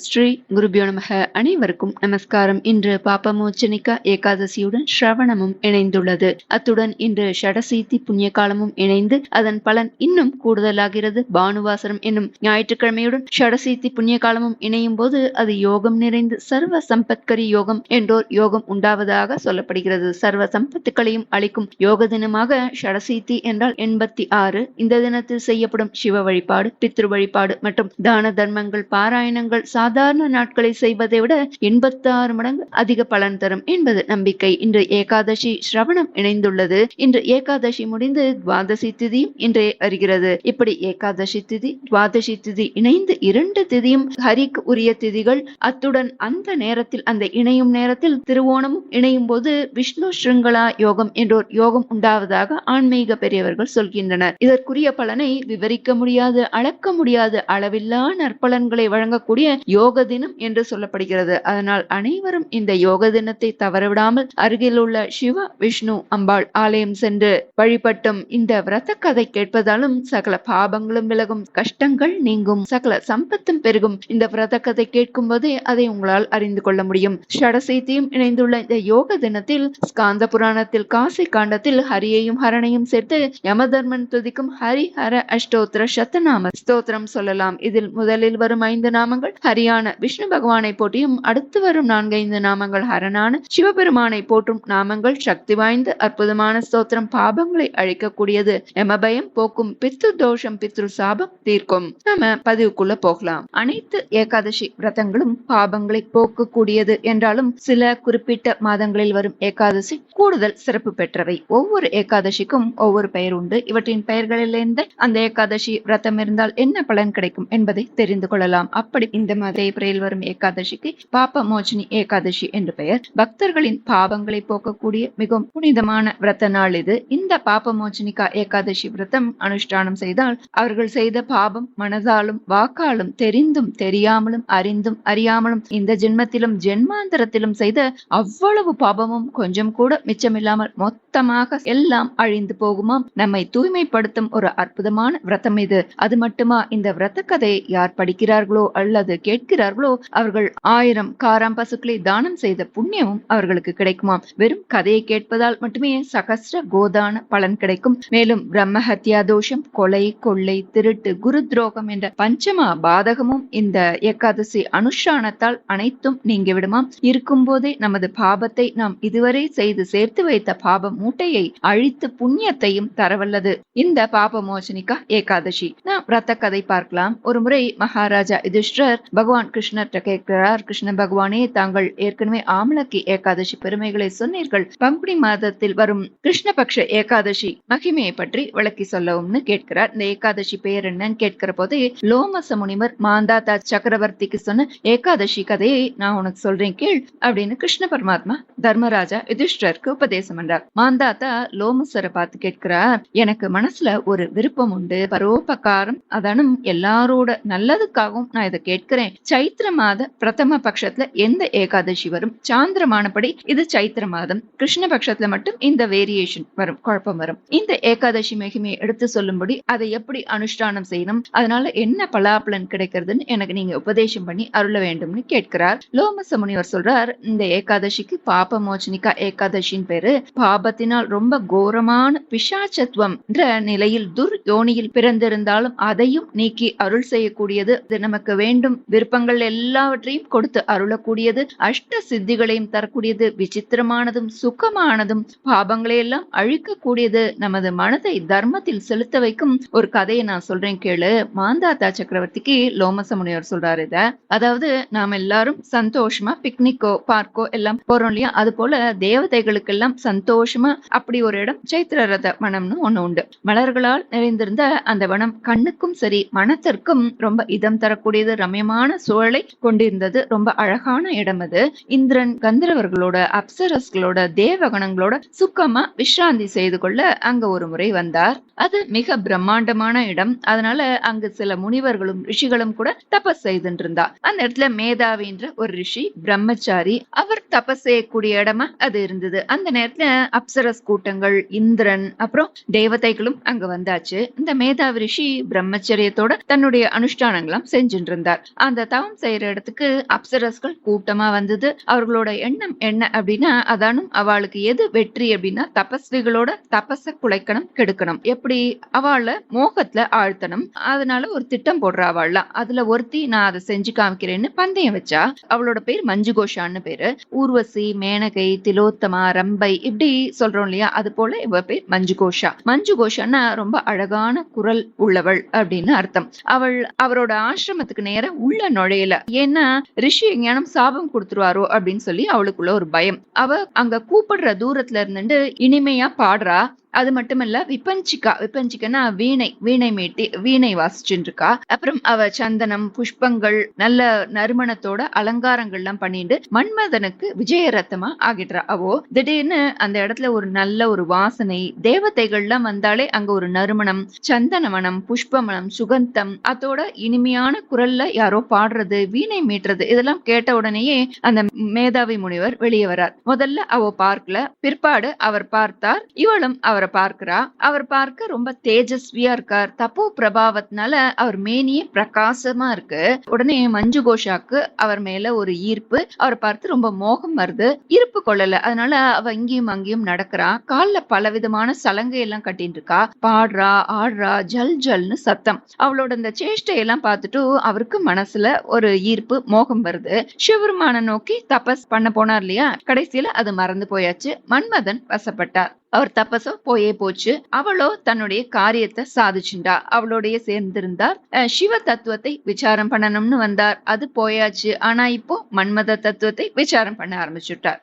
ஸ்ரீ குருபியோ நமக. அனைவருக்கும் நமஸ்காரம். இன்று பாபமோச்சனிகா ஏகாதசியுடன் ஸ்ரவணமும் இணைந்துள்ளது. அத்துடன் இன்று ஷடசீதி புண்ணிய காலமும் இணைந்து அதன் பலன் இன்னும் கூடுதலாகிறது. பானுவாசரம் என்னும் ஞாயிற்றுக்கிழமையுடன் ஷடசீதி புண்ணிய காலமும் இணையும் போது அது யோகம் நிறைந்து சர்வ சம்பத்கரி யோகம் என்றோர் யோகம் உண்டாவதாக சொல்லப்படுகிறது. சர்வ சம்பத்துக்களையும் அளிக்கும் யோக தினமாக ஷடசீதி என்றால் 86. இந்த தினத்தில் செய்யப்படும் சிவ வழிபாடு, பித்ரு வழிபாடு மற்றும் தான தர்மங்கள், பாராயணங்கள் சாதாரண நாட்களை செய்வதை விட 86 மடங்கு அதிக பலன் தரும் என்பது நம்பிக்கை. இன்று ஏகாதசி ஸ்ரவணம் இணைந்துள்ளது. இன்று ஏகாதசி முடிந்து துவாதசி திதியும் இன்றே வருகிறது. இப்படி ஏகாதசி திதி, துவாதசி திதி இணைந்து 2 திதியும் ஹரிக்கு உரிய திதிகள். அத்துடன் அந்த நேரத்தில், அந்த இணையும் நேரத்தில் திருவோணமும் இணையும் போது விஷ்ணு ஸ்ருங்கலா யோகம் என்றோர் யோகம் உண்டாவதாக ஆன்மீக பெரியவர்கள் சொல்கின்றனர். இதற்குரிய பலனை விவரிக்க முடியாது, அளக்க முடியாது, அளவில்லா நற்பலன்களை வழங்கக்கூடிய யோக தினம் என்று சொல்லப்படுகிறது. அதனால் அனைவரும் இந்த யோக தினத்தை தவறவிடாமல் அருகில் உள்ள சிவ, விஷ்ணு, அம்பாள் ஆலயம் சென்று வழிபட்டும் இந்த விரத கதை கேட்பதாலும் சகல பாபங்களும் விலகும், கஷ்டங்கள் நீங்கும், சகல சம்பத்தும் பெருகும். இந்த விரத கதை கேட்கும் போதே அதை உங்களால் அறிந்து கொள்ள முடியும். ஷடசீதியும் இணைந்துள்ள இந்த யோக தினத்தில் ஸ்காந்த புராணத்தில் காசி காண்டத்தில் ஹரியையும் ஹரனையும் சேர்த்து யமதர்மன் துதிக்கும் ஹரி ஹர அஷ்டோத்திர சத்தநாம ஸ்தோத்திரம் சொல்லலாம். இதில் முதலில் வரும் 5 நாமங்கள் ஹரியான விஷ்ணு பகவானை போட்டியும், அடுத்து வரும் 4-5 நாமங்கள் ஹரனான சிவபெருமானை போற்றும் நாமங்கள். சக்தி வாய்ந்த அற்புதமான ஸ்தோத்திரம், பாபங்களை அழிக்கக்கூடியது, யமபயம் போக்கும், பித்ரு தோஷம் பித்ரு சாபம் தீர்க்கும். நாம பதிவுக்குள்ள போகலாம். அனைத்து ஏகாதசி விரதங்களும் பாபங்களை போக்கக்கூடியது என்றாலும் சில குறிப்பிட்ட மாதங்களில் வரும் ஏகாதசி கூடுதல் சிறப்பு பெற்றவை. ஒவ்வொரு ஏகாதசிக்கும் ஒவ்வொரு பெயர் உண்டு. இவற்றின் பெயர்களிலிருந்து அந்த ஏகாதசி விரதம் இருந்தால் என்ன பலன் கிடைக்கும் என்பதை தெரிந்து கொள்ளலாம். அப்படி இந்த மாத ஏப்ரலில் வரும் ஏகாதசிக்கு பாப மோச்சனி ஏகாதசி என்று பெயர். பக்தர்களின் பாவங்களை போக்கக்கூடிய மிகவும் புனிதமான விரத நாள் இது. இந்த பாப மோச்சனிகா ஏகாதசி விரதம் அனுஷ்டானம் செய்தால் அவர்கள் செய்த பாபம் மனதாலும் வாக்காலும் தெரிந்தும் தெரியாமலும் அறிந்தும் அறியாமலும் இந்த ஜென்மத்திலும் ஜென்மாந்தரத்திலும் செய்த அவ்வளவு பாபமும் கொஞ்சம் கூட மிச்சமில்லாமல் மொத்தமாக எல்லாம் அழிந்து போகுமாம். நம்மை தூய்மைப்படுத்தும் ஒரு அற்புதமான விரதம் இது. அது மட்டுமா, இந்த விரத கதையை யார் படிக்கிறார்களோ அல்லது கேட்கிறார்களோ அவர்கள் 1000 காராம் பசுக்களை தானம் செய்த புண்ணியமும் அவர்களுக்கு கிடைக்குமாம். வெறும் கதையை கேட்பதால் மட்டுமே சகஸ்ர கோதான பலன் கிடைக்கும். மேலும் பிரம்ம ஹத்யா தோஷம், கொலை, கொள்ளை, திருட்டு, குரு துரோகம் என்ற பஞ்சமா பாதகமும் இந்த ஏகாதசி அனுஷ்டானத்தால் அனைத்தும் நீங்கிவிடுமாம். இருக்கும் போதே நமது பாபத்தை, நாம் இதுவரை செய்து சேர்த்து வைத்த பாப மூட்டையை அழித்து புண்ணியத்தையும் தரவல்லது இந்த பாப மோச்சனிகா ஏகாதசி. நாம் விரத கதை பார்க்கலாம். ஒரு முறை மகாராஜா யுதிஷ்டர் பகவான் கிருஷ்ணர் கேட்கிறார், கிருஷ்ண பகவானே, தாங்கள் ஏற்கனவே ஆமலக்கி ஏகாதசி பெருமைகளை சொன்னீர்கள். பங்குனி மாதத்தில் வரும் கிருஷ்ணபக்ஷ ஏகாதசி மகிமையை பற்றி விளக்கி சொல்லவும்னு கேட்கிறார். இந்த ஏகாதசி பெயர் என்னன்னு கேட்கிற போதே லோமச முனிவர் மாந்தாதா சக்கரவர்த்திக்கு சொன்ன ஏகாதசி கதையை நான் உனக்கு சொல்றேன் கேள் அப்படின்னு கிருஷ்ண பரமாத்மா தர்மராஜா யுதிஷ்டருக்கு உபதேசம் என்றார். மாந்தாதா லோமசரை பார்த்து கேட்கிறார், எனக்கு மனசுல ஒரு விருப்பம் உண்டு, பரோபகாரம், அதானும் எல்லாரோட நல்லதுக்காகவும் நான் இதை கேட்கிறேன். சைத்திர மாத பிரதம பட்சத்துல எந்த ஏகாதசி வரும்? சாந்திரமானபடி இது சைத்திர மாதம், கிருஷ்ண பட்சத்துல மட்டும் இந்த வேரியேஷன் வரும், குழப்பம் வரும். இந்த ஏகாதசி மகிமையை எடுத்து சொல்லும்படி அதை எப்படி அனுஷ்டானம் செய்யணும், அதனால என்ன பலாபலன் கிடைக்கிறதுன்னு எனக்கு நீங்க உபதேசம் பண்ணி அருள வேண்டும்னு கேட்கிறார். லோமச முனிவர் சொல்றார், இந்த ஏகாதசிக்கு பாப மோச்சனிகா ஏகாதசின் பேரு. பாபத்தினால் ரொம்ப கோரமான பிசாச்சத்துவம் என்ற நிலையில் துர் யோனியில் பிறந்திருந்தாலும் அதையும் நீக்கி அருள் செய்யக்கூடியது, நமக்கு வேண்டும் விருப்பங்கள் எல்லாவற்றையும் கொடுத்து அருளக்கூடியது, அஷ்ட சித்திகளையும் தரக்கூடியது, விசித்திரமானதும் சுகமானதும், பாபங்களை எல்லாம் அழிக்கக்கூடியது, நமது மனதை தர்மத்தில் செலுத்த வைக்கும் ஒரு கதையை நான் சொல்றேன் கேளு. மாந்தாதா சக்கரவர்த்திக்கு லோமச முனிவர் சொல்றாரு இத. அதாவது நாம் எல்லாரும் சந்தோஷமா பிக்னிக்கோ பார்க்கோ எல்லாம் போறோம் இல்லையா, அது போல தேவதைகளுக்கு எல்லாம் சந்தோஷமா அப்படி ஒரு இடம் சைத்திர ரத வனம்னு ஒண்ணு உண்டு. மலர்களால் நிறைந்திருந்த அந்த வனம் கண்ணுக்கும் சரி மனத்திற்கும் ரொம்ப இதம் தரக்கூடியது, ரம்யமான சூழலை கொண்டிருந்தது. ரொம்ப அழகான இடம் அது. இந்திரன் கந்தர்வர்களோட, அப்சரஸ்களோட, தேவகணங்களோட சுக்கமா விஸ்ராந்தி செய்து கொள்ள அங்க ஒரு முறை வந்தார். அது மிக பிரம்மாண்டமான இடம். அதனால அங்கு சில முனிவர்களும் ரிஷிகளும் கூட தபஸ் செய்துட்டு இருந்தா. அந்த இடத்துல மேதாவின்ற ஒரு ரிஷி பிரம்மச்சாரி, அவர் தபஸ் செய்யக்கூடிய இடமா அது இருந்தது. அந்த நேரத்துல அப்சரஸ் கூட்டங்கள், இந்திரன், அப்புறம் தேவதைகளும் அங்க வந்தாச்சு. இந்த மேதாவி ரிஷி பிரம்மச்சரியத்தோட தன்னுடைய அனுஷ்டானங்களாம் செஞ்சுட்டு இருந்தார். அந்த தவம் செய்யற இடத்துக்கு அப்சரஸ்கள் கூட்டமா வந்தது. அவர்களோட எண்ணம் என்ன அப்படின்னா, அதானும் அவளுக்கு எது வெற்றி அப்படின்னா, தபஸ்விகளோட தபஸ குலைக்கணும், கெடுக்கணும், எப்படி அவள மோகத்துல ஆழ்த்தணும். அதனால ஒரு திட்டம் போடுற அவள்லாம். அதுல ஒருத்தி நான் அதை செஞ்சு காமிக்கிறேன்னு பந்தயம் வச்சா. அவளோட பேர் மஞ்சுகோஷான்னு பேரு. ஊர்வசி, மேனகை, திலோத்தமா, ரம்பை இப்படி சொல்றோம் இல்லையா, அது போல இவ பேர் மஞ்சுகோஷா. மஞ்சுகோஷான்னா ரொம்ப அழகான குரல் உள்ளவள் அப்படின்னு அர்த்தம். அவள் அவரோட ஆசிரமத்துக்கு நேர உள்ள நுழையல. ஏன்னா ரிஷி எங்கேனும் சாபம் கொடுத்துருவாரோ அப்படின்னு சொல்லி அவளுக்குள்ள ஒரு பயம். அவ அங்க கூப்பிடுற தூரத்துல இருந்துட்டு இனிமையா பாடுறா. அது மட்டுமல்ல, விபஞ்சிக்கன்னா வீணை மீட்டி வீணை வாசிச்சுட்டு இருக்கா. அப்புறம் அவ சந்தனம், புஷ்பங்கள், நல்ல நறுமணத்தோட அலங்காரங்கள் எல்லாம் பண்ணிட்டு மன்மதனுக்கு விஜயரத்தமா ஆகிடுறா. அவோ திடீர்னு அந்த இடத்துல ஒரு நல்ல ஒரு வாசனை, தேவதைகள்லாம் வந்தாலே அங்க ஒரு நறுமணம், சந்தனமனம், புஷ்பமனம், சுகந்தம், அதோட இனிமையான குரல்ல யாரோ பாடுறது, வீணை மீட்டுறது, இதெல்லாம் கேட்ட உடனேயே அந்த மேதாவி முனிவர் வெளியே வரார். முதல்ல அவ பார்க்கல, பிற்பாடு அவர் பார்த்தார். இவளும் அவரை பார்க்கிறா. அவர் பார்க்க ரொம்ப தேஜஸ்வியா இருக்கார். தப்போ பிரபாவத்தினால அவர் மேனியே பிரகாசமா இருக்கு. உடனே மஞ்சுகோஷாக்கு அவர் மேல ஒரு ஈர்ப்பு. அவர் பார்த்து ரொம்ப மோகம் வருது. இருப்பு கொள்ளல. அதனால அவ இங்கேயும் அங்கேயும் நடக்கிறா. கால்ல பலவிதமான சலங்கை எல்லாம் கட்டிட்டு இருக்கா. பாடுறா, ஆடுறா, ஜல் ஜல்னு சத்தம். அவளோட இந்த சேஷ்டையெல்லாம் பார்த்துட்டு அவருக்கு மனசுல ஒரு ஈர்ப்பு, மோகம் வருது. சிவபெருமான நோக்கி தபஸ் பண்ண போனார் இல்லையா, கடைசியில அது மறந்து போயாச்சு. மன்மதன் வசப்பட்டார். அவர் தபசோ போயே போச்சு. அவளோ தன்னுடைய காரியத்தை சாதிச்சுண்டா. அவளோடைய சேர்ந்திருந்தார். சிவ தத்துவத்தை விசாரம் பண்ணணும்னு வந்தார். அது போயாச்சு. ஆனா இப்போ மன்மத தத்துவத்தை விசாரம் பண்ண ஆரம்பிச்சுட்டார்.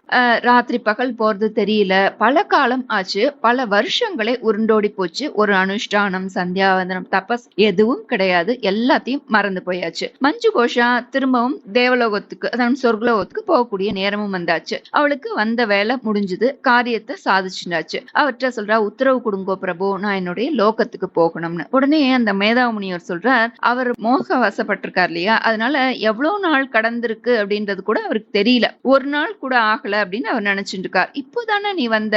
ராத்திரி பகல் போறது தெரியல. பல காலம் ஆச்சு. பல வருஷங்களே உருண்டோடி போச்சு. ஒரு அனுஷ்டானம், சந்தியாவந்தனம், தபஸ் எதுவும் கிடையாது. எல்லாத்தையும் மறந்து போயாச்சு. மஞ்சு கோஷா திரும்பவும் தேவலோகத்துக்கு, அதாவது சொர்க்கலோகத்துக்கு போகக்கூடிய நேரமும் வந்தாச்சு. அவளுக்கு வந்த வேலை முடிஞ்சது. காரியத்தை சாதிச்சுட்டாச்சு. அவர்கிட்ட சொல்றா, உத்தரவு கொடுங்கோ பிரபு, நான் என்னுடைய லோகத்துக்கு போகணும்னு. உடனே அந்த மேதாமுனிவர் சொல்றார், அவர் மோக வசப்பட்டிருக்கார் இல்லையா, அதனால எவ்வளவு நாள் கடந்திருக்கு அப்படின்றது கூட அவருக்கு தெரியல. ஒரு நாள் கூட ஆகல அப்படின்னு அவர் நினைச்சுட்டு இருக்கார். இப்போதானே நீ வந்த,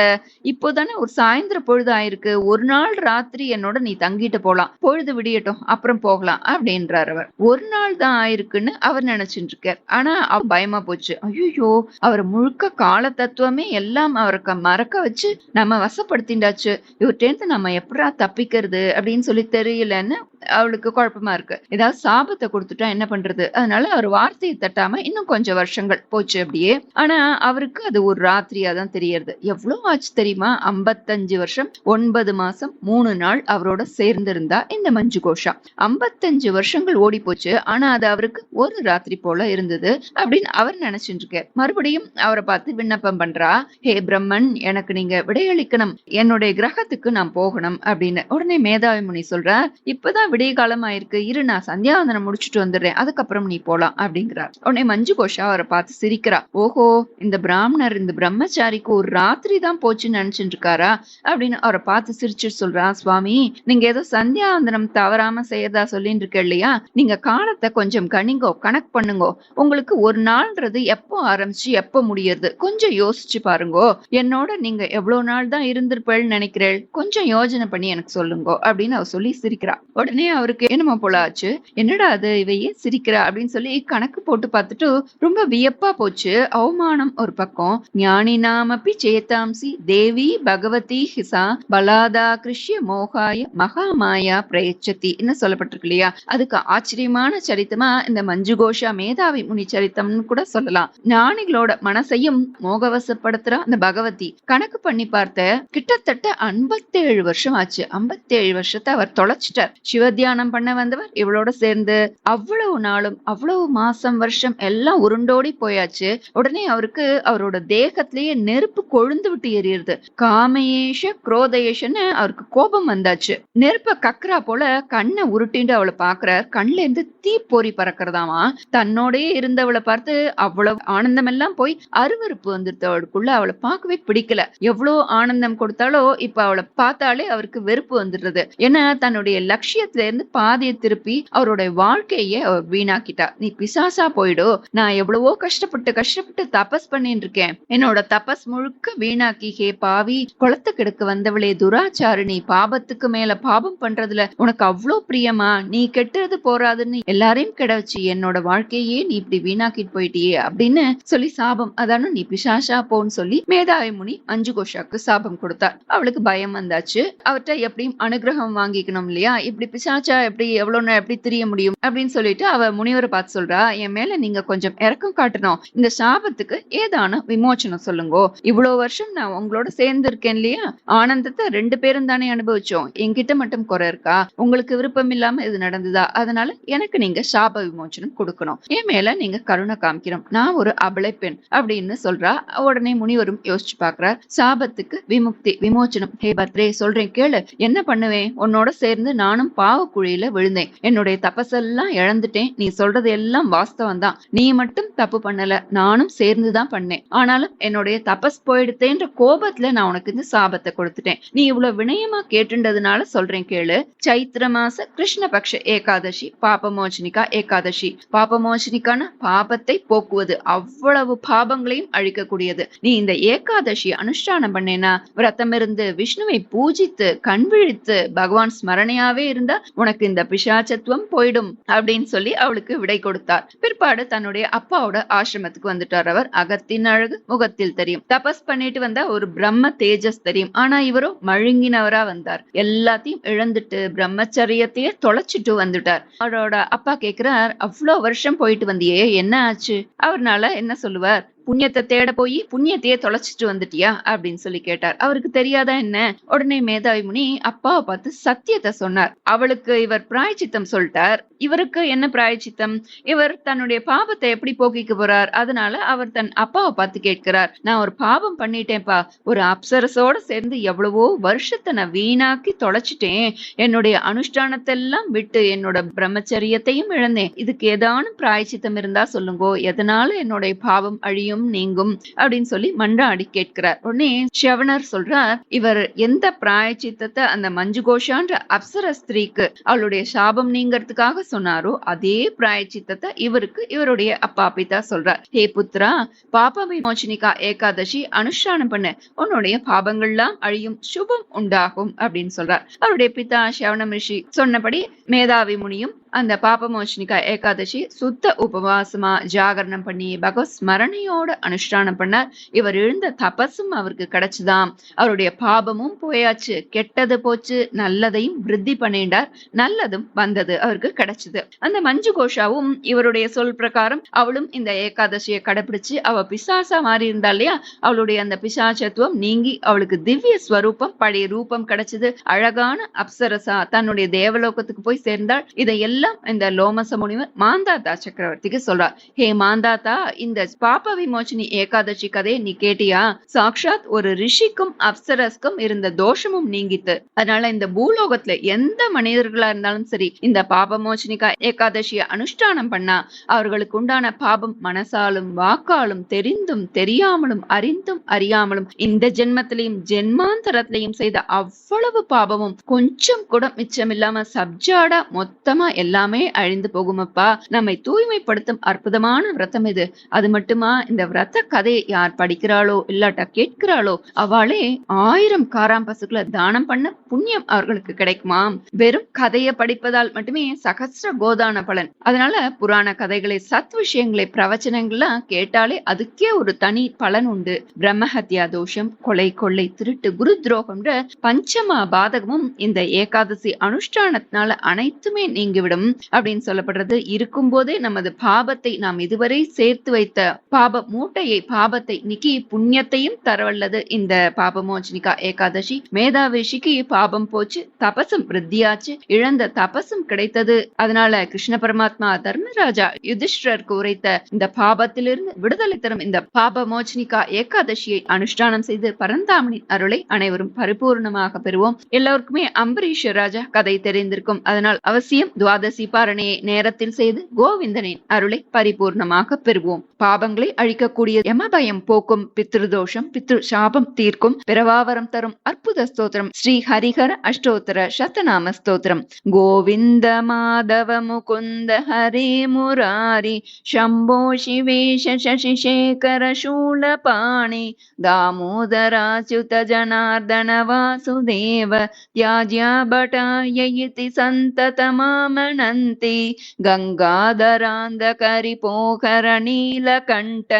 இப்போதானே ஒரு சாயந்தர பொழுது ஆயிருக்கு. ஒரு நாள் ராத்திரி என்னோட நீ தங்கிட்டு போலாம், பொழுது விடியட்டும் அப்புறம் போகலாம் அப்படின்றார். அவர் ஒரு நாள் தான் ஆயிருக்குன்னு அவர் நினைச்சுட்டு இருக்கார். ஆனா அவர் பயமா போச்சு. ஐயோ, அவர் முழுக்க கால தத்துவமே எல்லாம் அவருக்கு மறக்க வச்சு நம்ம வசப்படுத்திண்டாச்சு. இவர்கிட்ட நம்ம எப்படா தப்பிக்கிறது அப்படின்னு சொல்லி தெரியலன்னு அவளுக்கு குழப்பமா இருக்கு. ஏதாவது சாபத்தை கொடுத்துட்டா என்ன பண்றது? அதனால அவர் வார்த்தையை தட்டாம இன்னும் கொஞ்சம் வருஷங்கள் போச்சு அப்படியே. ஆனா அவருக்கு அது ஒரு ராத்திரியா தான் தெரியறது. எவ்வளவு ஆச்சு தெரியுமா? 55 வருஷம் 9 மாசம் 3 நாள் அவரோட சேர்ந்து இருந்தா இந்த மஞ்சு கோஷா. 55 வருஷங்கள் ஓடி போச்சு. ஆனா அது அவருக்கு ஒரு ராத்திரி போல இருந்தது அப்படின்னு அவர் நினைச்சுட்டு இருக்கார். மறுபடியும் அவரை பார்த்து விண்ணப்பம் பண்றா, ஹே பிரம்மன், எனக்கு நீங்க விடையளிக்கணும், என்னுடைய கிரகத்துக்கு நான் போகணும் அப்படின்னு. உடனே மேதாவி முனி சொல்றார், இப்பதான் விடிய காலம் ஆயிருக்கு, இரு நான் சந்தியாவந்தனம் முடிச்சுட்டு வந்துடுறேன், அதுக்கப்புறம் நீ போலாம் அப்படிங்கிறார். உடனே மஞ்சு கோஷா அவரை பார்த்து சிரிக்கிறா. ஓஹோ, இந்த பிராமணர் இந்த பிரம்மச்சாரிக்கு ஒரு ராத்திரி தான் போச்சுன்னு நினைச்சுட்டு இருக்காரா அப்படின்னு அவரை பார்த்து சிரிச்சுட்டு சொல்றா, சுவாமி, நீங்க ஏதோ சந்தியாவந்தனம் தவறாம செய்யறதா சொல்லிட்டு இருக்க இல்லையா, நீங்க காலத்தை கொஞ்சம் கணிங்கோ, கணக்கு பண்ணுங்கோ. உங்களுக்கு ஒரு நாள்ன்றது எப்போ ஆரம்பிச்சு எப்போ முடியறது கொஞ்சம் யோசிச்சு பாருங்கோ. என்னோட நீங்க எவ்வளவு நாள் தான் இருந்திருப்பேன்னு நினைக்கிறேன், கொஞ்சம் யோஜனை பண்ணி எனக்கு சொல்லுங்கோ அப்படின்னு அவர் சொல்லி சிரிக்கிறா. உடனே அவருக்கு என்னமோ போல ஆச்சு. என்னடா அது, இவையே சிரிக்கிறா அப்படின்னு சொல்லி கணக்கு போட்டு பார்த்துட்டு ரொம்ப வியப்பா போச்சு. அவமானம் ஒரு பக்கம். ஞானி நாமப்பி சேதாம்சி தேவி பகவதி ஹிசா பலாதா கிருஷ்ய மோகாய மகாமாயா பிரயச்சதி என்ன சொல்லப்பட்டிருக்கு இல்லையா, அதுக்கு ஆச்சரியமான சரித்தமா இந்த மஞ்சு கோஷா மேதாவி முனி சரித்தம்னு கூட சொல்லலாம். ஞானிகளோட மனசையும் மோகவசப்படுத்துறா அந்த பகவதி. கணக்கு பண்ணி பார்த்த கிட்டத்தட்ட 57 வருஷம் ஆச்சு. 57 வருஷத்தை அவர் தொலைச்சிட்டார். சிவத்தியானம் பண்ண வந்தவர் இவளோட சேர்ந்து அவ்வளவு நாளும் அவ்வளவு மாசம் வருஷம் எல்லாம் உருண்டோடி போயாச்சு. உடனே அவருக்கு அவரோட தேகத்திலேயே நெருப்பு கொழுந்து விட்டு எரியுது. காமயேஷ குரோதயேஷன்னு அவருக்கு கோபம் வந்தாச்சு. நெருப்ப கக்கரா போல கண்ணை உருட்டிண்டு அவளை பாக்குறார். கண்ல இருந்து தீ போரி பறக்கிறதாமா. தன்னோடயே இருந்தவளை பார்த்து அவ்வளவு ஆனந்தம் எல்லாம் போய் அருவருப்பு வந்துட்டு அவளுக்குள்ள. அவளை பார்க்கவே பிடிக்கல. எவ்வளவு ஆனந்தம் கொடுத்தாலோ இப்ப அவளை பார்த்தாலே அவருக்கு வெறுப்பு வந்துடுறது. ஏன்னா தன்னுடைய லட்சியத்துல இருந்து பாதையை திருப்பி அவருடைய வாழ்க்கைய அவர் வீணாக்கிட்டா. நீ பிசாசா போயிடு, நான் எவ்வளவோ கஷ்டப்பட்டு கஷ்டப்பட்டு தபஸ் பண்ணிட்டு இருக்கேன், என்னோட தபஸ் முழுக்க வீணாக்கி, ஹே பாவி, குளத்துக்கிடக்கு வந்தவளே துராச்சாரிணி, பாபத்துக்கு மேல பாபம் பண்றதுல உனக்கு அவ்வளோ பிரியமா, நீ கெட்டுறது போறாதுன்னு எல்லாரையும் கெட வச்சு என்னோட வாழ்க்கையே நீ இப்படி வீணாக்கிட்டு போயிட்டியே அப்படின்னு சொல்லி சாபம், அதானு நீ பிசாசா போன்னு சொல்லி மேதாவி முனி மஞ்சு கோஷாக்கு சாபம் கொடுத்தார். அவளுக்கு பயம் வந்தாச்சு. அவர்கிட்ட எப்படியும் அனுகிரகம் வாங்கிக்கணும் இல்லையா, இப்படி பிசாச்சா எப்படி எவ்வளவு எப்படி தெரிய முடியும் அப்படின்னு சொல்லிட்டு அவ முனிவரை பார்த்து சொல்றா, என் மேல நீங்க கொஞ்சம் இறக்கம் காட்டணும், இந்த சாபத்துக்கு ஏதான விமோச்சனம் சொல்லுங்கோ, இவ்வளவு வருஷம் நான் உங்களோட சேர்ந்து இருக்கேன் இல்லையா, ஆனந்தத்தை 2 பேரும் தானே அனுபவிச்சோம், என்கிட்ட மட்டும் குறை இருக்கா, உங்களுக்கு விருப்பம் இல்லாம இது நடந்ததா, அதனால எனக்கு நீங்க சாப விமோச்சனம் கொடுக்கணும், என் மேல நீங்க கருணை காமிக்கணும், நான் ஒரு அபலை பெண் அப்படின்னு சொல்றா. உடனே முனிவரும் யோசிச்சு பாக்குறார், சாபத்துக்கு விமுக்தி விமோச்சனம், ஹே பத்ரே சொல்றேன் கேளு, என்ன பண்ணுவேன், உன்னோட சேர்ந்து நானும் பாவ குழியில விழுந்தேன், என்னுடைய தபசெல்லாம் இழந்துட்டேன், நீ சொல்றது எல்லாம் வாஸ்தவம் தான், நீ மட்டும் தப்பு பண்ணல, நானும் சேர்ந்துதான் பண்ணேன், ஆனாலும் என்னுடைய தபஸ் போயிடுத்தேன்ற கோபத்துல நான் உனக்கு இந்த சாபத்தை கொடுத்துட்டேன், நீ இவ்வளவு வினயமா கேட்டுன்றதுனால சொல்றேன் கேளு, சைத்திர மாச கிருஷ்ணபக்ஷ ஏகாதசி பாபமோச்சனிகா ஏகாதசி, பாபமோச்சனிக்கான பாபத்தை போக்குவது, அவ்வளவு பாபங்களையும் அழிக்கக்கூடியது, நீ இந்த ஏகாதசி அனுஷ்டானம் பண்ணேனா, விரதம் இருந்து விஷ்ணுவை பூஜித்து கண் விழித்து பகவான் ஸ்மரணையாவே இருந்தா உனக்கு இந்த பிசாச்சத்துவம் போயிடும் அப்படின்னு சொல்லி அவளுக்கு விடை கொடுத்தார். பிற்பாடு தன்னுடைய அப்பாவோட ஆசிரமத்துக்கு வந்துட்டார். அவர் அகத்தின் அழகு முகத்தில் தெரியும், தபஸ் பண்ணிட்டு வந்தா ஒரு பிரம்ம தேஜஸ் தெரியும், ஆனா இவரோ மழுங்கினவரா வந்தார், எல்லாத்தையும் இழந்துட்டு பிரம்மச்சரியத்தையே தொலைச்சிட்டு வந்துட்டார். அவரோட அப்பா கேக்குறார், அவ்வளவு வருஷம் போயிட்டு வந்தியே என்ன ஆச்சு, அவர்னால என்ன சொல்லுவார், புண்ணியத்தை தேட போய் புண்ணியத்தையே தொலைச்சிட்டு வந்துட்டியா அப்படின்னு சொல்லி கேட்டார். அவருக்கு தெரியாதா என்ன? உடனே மேதாவி முனி அப்பாவை பார்த்து சத்தியத்தை சொன்னார். அவளுக்கு இவர் பிராயச்சித்தம் சொல்லிட்டார். இவருக்கு என்ன பிராயச்சித்தம்? இவர் தன்னுடைய பாவத்தை எப்படி போக்கிக்க போறார்? அதனால அவர் தன் அப்பாவை பார்த்து கேட்கிறார், நான் ஒரு பாவம் பண்ணிட்டேன்ப்பா, ஒரு அப்சரசோட சேர்ந்து எவ்வளவோ வருஷத்தை நான் வீணாக்கி தொலைச்சிட்டேன், என்னுடைய அனுஷ்டானத்தை எல்லாம் விட்டு என்னோட பிரம்மச்சரியத்தையும் இழந்தேன், இதுக்கு ஏதானும் பிராயச்சித்தம் இருந்தா சொல்லுங்கோ, எதனால என்னுடைய பாவம் அழியும் நீங்கும் அப்படின்னு சொல்லி மன்றாடி கேட்கிறார். உடனே ஷவனர் சொல்றார், இவர் எந்த பிராயச்சித்தத்தை அந்த மஞ்சு கோஷான்ற அப்சர ஸ்திரீக்கு அவளுடைய சாபம் நீங்கிறதுக்காக சொன்னாரோ அதே பிராயச்சித்தத்தை இவருக்கு இவருடைய அப்பா பிதா சொல்றார். ஹே புத்ரா, பாப விமோச்சனிகா ஏகாதசி அனுஷ்டானம் பண்ண, உன்னுடைய பாபங்கள்லாம் அழியும், சுபம் உண்டாகும் அப்படின்னு சொல்றார். அவருடைய பிதா ஷவனம் ரிஷி சொன்னபடி மேதாவி முனியும் அந்த பாபமோச்சனிகா ஏகாதசி சுத்த உபவாசமா ஜாகரணம் பண்ணி பகவத் ஸ்மரணையோட அனுஷ்டானம் பண்ணார். இவர் எழுந்த தபசும் அவருக்கு கிடைச்சுதான், அவருடைய பாபமும் போயாச்சு, கெட்டது போச்சு, நல்லதையும் விருத்தி பண்ணிட்டார், நல்லதும் வந்தது அவருக்கு கிடைச்சது. அந்த மஞ்சு கோஷாவும் இவருடைய சொல் பிரகாரம் அவளும் இந்த ஏகாதசியை கடைபிடிச்சு அவ பிசாசா மாறி இருந்தா இல்லையா, அவளுடைய அந்த பிசாசத்துவம் நீங்கி அவளுக்கு திவ்ய ஸ்வரூபம் பழைய ரூபம் கிடைச்சது, அழகான அப்சரசா தன்னுடைய தேவலோகத்துக்கு போய் சேர்ந்தாள். இதையெல்லாம் இந்த லோமச முனிவர் மாந்தாத்தா சக்கரவர்த்திக்கு சொல்றார். ஹே மாந்தாத்தா, இந்த பாப விமோச்சனி ஏகாதசி கதையை நீ கேட்டியா? சாக்ஷாத் ஒரு ரிஷிக்கும் அப்சரஸ்க்கும் இருந்த தோஷமும் நீங்கித்து. அதனால இந்த பூலோகத்துல எந்த மனிதர்களா இருந்தாலும் சரி, இந்த பாபமோச்சனிகா ஏகாதசியை அனுஷ்டானம் பண்ணா அவர்களுக்கு உண்டான பாபம் மனசாலும் வாக்காலும் தெரிந்தும் தெரியாமலும் அறிந்தும் அறியாமலும் இந்த ஜென்மத்திலையும் ஜென்மாந்தரத்திலையும் செய்த அவ்வளவு பாபமும் கொஞ்சம் கூட மிச்சமில்லாம சப்ஜாடா மொத்தமா எல்லாமே அழிந்து போகுமப்பா. நம்மை தூய்மைப்படுத்தும் அற்புதமான விரதம் இது. அது மட்டுமா, இந்த விரத கதையை யார் படிக்கிறாளோ இல்லாட்டா கேட்கிறாளோ அவளே 1000 காராம் பசுக்களை தானம் பண்ண புண்ணியம் அவர்களுக்கு கிடைக்குமா. வெறும் கதையை படிப்பதால் மட்டுமே சகஸ்ர கோதான பலன். அதனால புராண கதைகளை, சத் விஷயங்களை, பிரவச்சனங்கள்லாம் கேட்டாலே அதுக்கே ஒரு தனி பலன் உண்டு. பிரம்மஹத்யா தோஷம், கொலை கொள்ளை திருட்டு குரு துரோகம்ன்ற பஞ்சமா பாதகமும் இந்த ஏகாதசி அனுஷ்டானத்தினால அனைத்துமே நீங்கிவிடும் அப்படின்னு சொல்லப்படுறது. இருக்கும் போதே நமது பாபத்தை நாம் இதுவரை சேர்த்து வைத்த பாப மூட்டையை, பாபத்தை நீக்கி புண்ணியத்தையும் தரவல்லது இந்த பாபமோச்சனிகா ஏகாதசி. மேதாவேஷிக்கு பாபம் போச்சு, தபசும் விருத்தியாச்சு, இழந்த தபசும் கிடைத்தது. அதனால கிருஷ்ண பரமாத்மா தர்மராஜா யுதிஷ்டருக்கு உரைத்த இந்த பாபத்திலிருந்து விடுதலை தரும் இந்த பாபமோச்சனிகா ஏகாதசியை அனுஷ்டானம் செய்து பரந்தாமனின் அருளை அனைவரும் பரிபூர்ணமாக பெறுவோம். எல்லோருக்குமே அம்பரீஷ ராஜா கதை தெரிந்திருக்கும். அதனால் அவசியம் துவாதசி ஏகாதசி பாரணையை நேரத்தில் செய்து கோவிந்தனின் அருளை பரிபூர்ணமாக பெறுவோம். பாபங்களை அழிக்கக்கூடிய யமபயம் போக்கும், பித்ருதோஷம் பித்ரு சாபம் தீர்க்கும் பிறவாவரம் தரும் அற்புத ஸ்தோத்திரம் ஸ்ரீ ஹரிஹர அஷ்டோத்தர சதநாம ஸ்தோத்திரம். கோவிந்த மாதவ முகுந்த ஹரே முராரி शम्भो शिवेश शशिशेखर शूलपाणि दामोदराच्युत जनार्दन वासुदेव त्याज्या भटाय इति सन्ततमामनन्ति गङ्गाधरान्धकरिपोखर नीलकण्ठ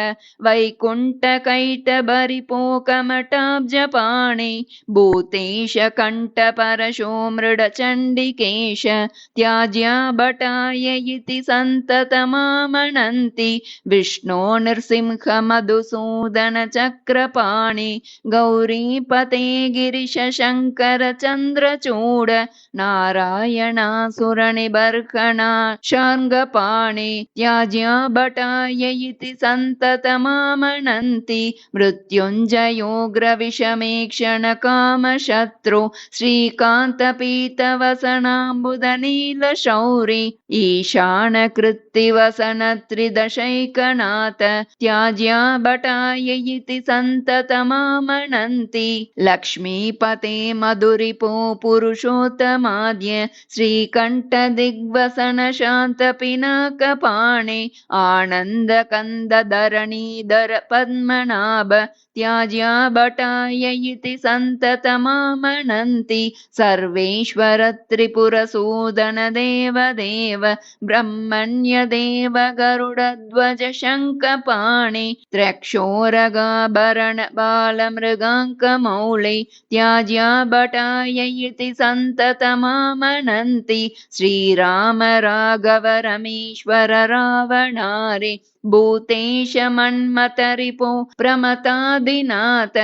वैकुण्ठकैटभरिपोकमटाब्जपाणि भूतेश कण्ठ परशो मृडचण्डिकेश त्याज्या भटाय इति सन्ततमामनन्ति विष्णो नृसिंह मधुसूदन चक्रपाणि गौरीपते गिरिश शङ्कर चन्द्रचूड नारायणासुरनिबर्हणा शार्ङ्गपाणि त्याज्या भटाय इति सन्ततमामनन्ति मृत्युञ्जयोग्रविषमेक्षण कामशत्रु श्रीकान्तपीतवसनाम्बुदनीलशौरि ईशानकृत्तिवसन त्रिदशैकनाथ त्याज्या भटाय इति सन्ततमामनन्ति लक्ष्मीपते मधुरिपो पुरुषोत्तमाद्य श्रीकण्ठदिग्वसन शान्तपिनाकपाणि आनन्दकन्दधरणीधर पद्मनाभ त्याज्या भटाय इति सन्ततमामनन्ति सर्वेश्वर त्रिपुरसूदन देवदेव ब्रह्मण्यदेव गरुडध्वज शङ्खपाणि त्र्यक्षोरगाभरण बालमृगाङ्कमौळि त्याज्या भटाय इति सन्ततमामनन्ति श्रीराम राघव रमेश्वर रावणारि भूतेश मन्मथरिपो प्रमथादिनाथ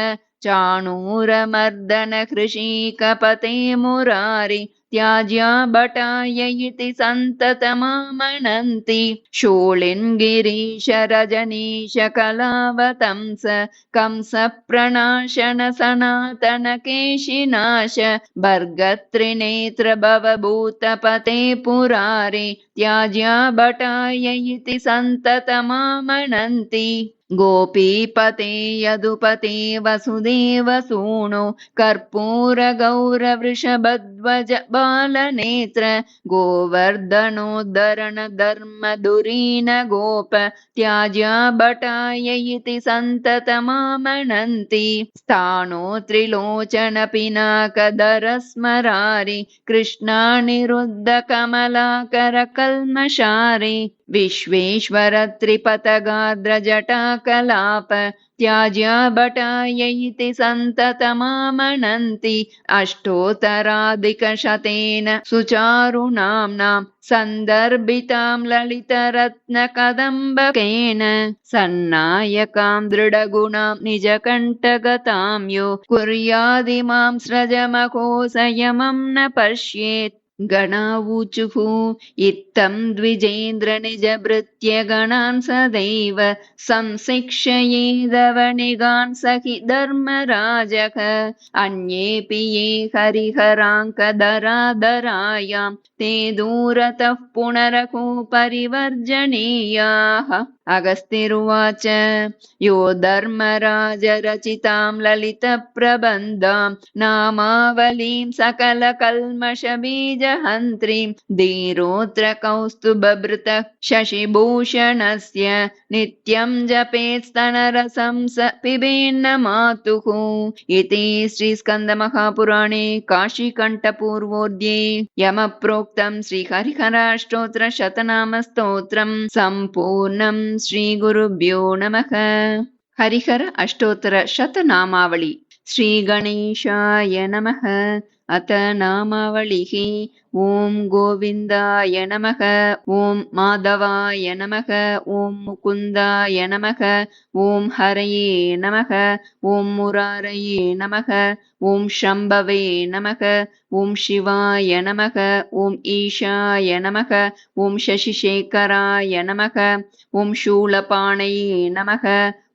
चाणूरमर्दन कृषिकपते मुरारि त्याज्या भटाय इति सन्ततमामनन्ति शूलिन्गिरीश रजनीश कलावतंस कंस प्रणाशन सनातन केशिनाश भर्गत्रिनेत्र भवभूतपते पुरारि त्याज्या भटाय इति सन्ततमामनन्ति गोपीपते यदुपते वसुदेव सूनो कर्पूर गौर वृषभध्वज बालनेत्र गोवर्धनोद्धरण धर्म दुरीन गोप त्याज्या भटाय इति सन्ततमामनन्ति स्थाणो त्रिलोचन पिनाकधर स्मरारि कृष्णानिरुद्ध कमलाकर कल्मषारि विश्वेश्वर त्रिपथगाद्र जटाकलाप त्याज्या भटाय इति सन्ततमामनन्ति अष्टोत्तराधिकशतेन सुचारुनाम्नां सन्दर्भितां ललितरत्नकदम्बकेन सन्नायकां दृढगुणां निजकण्ठगतां यो कुर्यादिमां सृजमघोषयमं न पश्येत् गणावूचुः इत्थं द्विजेन्द्र निजभृत्य गणान् सदैव संशिक्षयेदवनिगान् सखि धर्मराजः अन्येऽपि ये हरिहराङ्कधराधरायां ते दूरतः पुनरको परिवर्जनीयाः अगस्त्युवाच यो धर्मराज रचितां ललितप्रबन्धां नामावलीं सकलकल्मषबीजहन्त्रीं धीरोऽत्र कौस्तुभभृतः शशिभूषणस्य नित्यं जपेत् स्तनरसं स पिबेन्न मातुः इति श्रीस्कन्दमहापुराणे काशीकण्ठपूर्वोऽध्याये यमप्रोक्तं श्रीहरिहराष्टोत्तर शतनामस्तोत्रं सम्पूर्णं श्रीगुरुभ्यो नमः। हरिहर अष्टोत्तर शतनामावली। श्रीगणेशाय नमः। अथ नामावलिः। ओं गोविन्दाय नमः। ओं माधवाय नमः। ओं मुकुन्दाय नमः। ओं हरये नमः। ओं मुरारये नमः। ओं शम्भवे नमः। ओं शिवाय नमः। ओं ईशाय नमः। ओं शशिशेखराय नमः। ओं शूलपाणये नमः।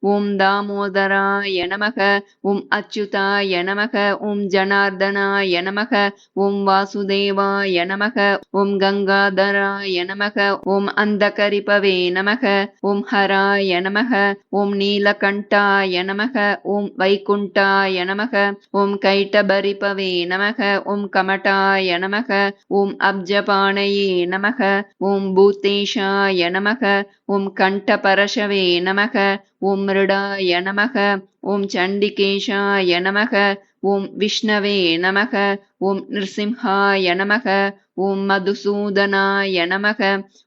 ஓம் தாமோதராய நமக. ஓம் அச்சுதாய நமக. ஓம் ஜனார்தனாய நமக. ஓம் வாசுதேவாய நமக. ஓம் கங்காதராய நமக. ஓம் அந்தகரிபவே நமக. ஓம் ஹராய நமக. ஓம் நீலகண்டாய நமக. ஓம் வைகுண்டாய நமக. ஓம் கைட்டபரிபவே நமக. ஓம் கமட்டாய நமக. ஓம் அப்ஜபாணயே நமக. ஓம் பூத்தேஷாய நமக. ஓம் கண்டபரஷவே நமக. ஓம் மிருடாய நமக. ஓம் சண்டிகேஷாய நமக. ஓம் விஷ்ணவே நமக. ஓம் நிருசிம்ஹாய நமக. ஓம் மதுசூதனாய நமக.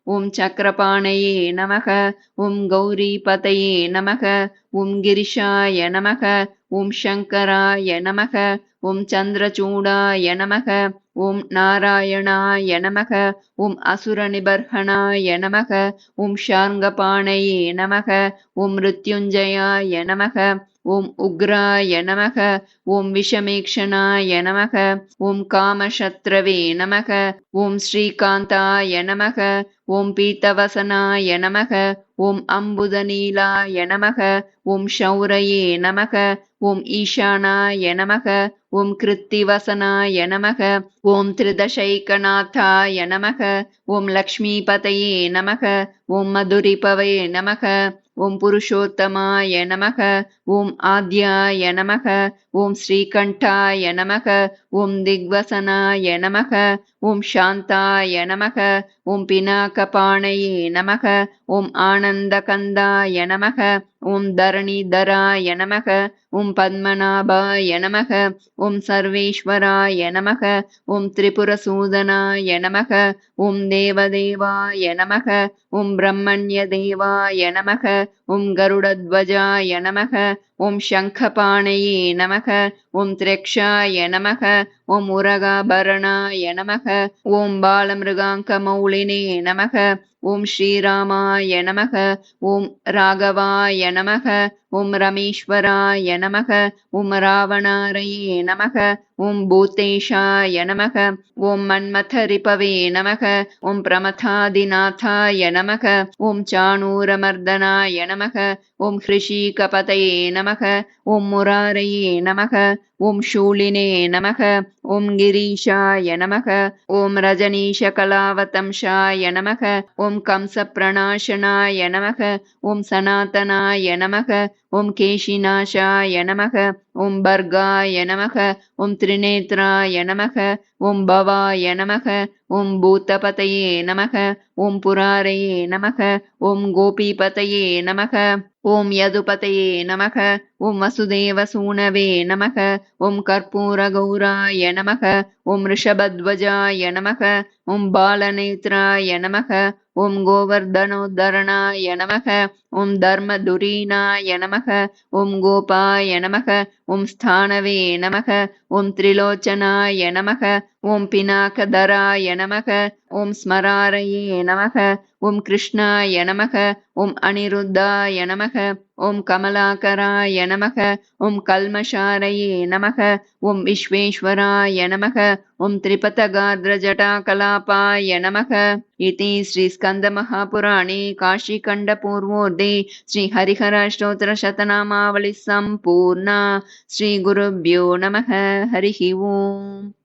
ஓம் சக்கரபாணயே நமக. ஓம் கௌரிபதயே நமக. ஓம் கிரிஷாய நமக. ஓம் சங்கராய நமக. ஓம் சந்திரசூடாய நமக. ஓம் நாராயணாய நமக. ஓம் அசுரநிபர்ஹணாய நமக. ஓம் ஷார்ங்கபாணயே நமக. ஓம் மிருத்யுஞ்சயாய நமக. ஓம் உக்ராய நமக. ஓம் விஷமேக்ஷணாய நமக. ஓம் காமசத்ரவே நமக. ஓம் ஸ்ரீகாந்தாய நமக. ஓம் பீத்தவசனாய நமக. ஓம் அம்புதநீலாய நமக. ஓம் ஷௌரயே நமக. ஓம் ஈசானாய நமக. ஓம் கிருத்திவசனாய நமக. ஓம் திரிதசைகநாதாய நமக. ஓம் லக்ஷ்மீபதயே நமக. ஓம் மதுரிபவே நமக. ஓம் புருஷோத்தமாய நமக. ஓம் ஆத்யாய நமக. ஓம் ஸ்ரீகண்டாய நமக. ஓம் திக்வசனாய நமக. ஓம் சாந்தாய நமக. ஓம் பினாகபாணயே நமக. ஓம் ஆனந்தகந்தாய நமக. ஓம் தரணிதராய நமக. ஓம் பத்மநாபாய நமக. ஓம் சர்வேஸ்வராய நமக. ஓம் திரிபுரசூதனாய நமக. ஓம் தேவதேவாய நமக. ஓம் பிரம்மண்ய தேவாய நமக. ஓம் கருடத்வஜாய நமக. ஓம் சங்கபாணயே நமக. ஓம் திரக்ஷாய நமக. ஓம் உரகாபரணாய நமக. ஓம் பாலமிருகாங்கமௌளினே நமக. ஓம் ஸ்ரீராமாய நமக. ஓம் ராகவாய நமக. ஓம் ரமேஸ்வராய நமக. ஓம் ராவணாரயே நமக. ஓம் பூத்தேஷாய நமக. ஓம் மன்மதரிபவே நமக. ஓம் பிரமதாதிநாதாய நமக. ஓம் சாணூரமர்தனாய நமக. ஓம் ஹ்ரிஷீகபதயே நமக. ஓம் முராரயே நமக. ஓம் சூலினே நமக. ஓம் கிரீஷாய நமக. ஓம் ரஜனீஷகலாவதம்ஷாய நமக. ஓம் கம்சப்ரணாசனாய நமக. ஓம் சனாதனாய நமக. ஓம் கேஷிநாசாய நமக. ஓம் பர்காய நமக. ஓம் திரிநேத்ராய நமக. ஓம் பவாய நமக. ஓம் பூத்தபதயே நமக. ஓம் புராரயே நமக. ஓம் கோபீபதயே நமக. ஓம் யதுபதயே நமக. ஓம் வசுதேவசூனவே நமக. ஓம் கற்பூரகௌராய நமக. ஓம் ரிஷபத்வஜாய நமக. ஓம் பாலநேத்ராய நமக. ஓம் கோவர்தனோத்தரணாய நமக. ஓம் தர்மதுரீனாய நமக. ஓம் கோபாய நமக. ஓம் ஸ்தானவே நமக. ஓம் திரிலோச்சனாய நமக. ஓம் பினாகதராய நமக. ஓம் ஸ்மராரயே நமக. ஓம் கிருஷ்ணாய நமக. ஓம் அனிருத்தாய நமக. ஓம் கமலாகராய நமக. ஓம் கல்மஷாரயே நமக. ஓம் விஸ்வேஸ்வராய நமக. ஓம் திரிபதகார்த்ரஜட்டாகலாபாய நமக. इति श्रीस्कन्दमहापुराणे काशीखण्डपूर्वोर्धे श्रीहरिहरस्तोत्रशतनामावलिः सम्पूर्णा। श्रीगुरुभ्यो नमः। हरिः ओम्।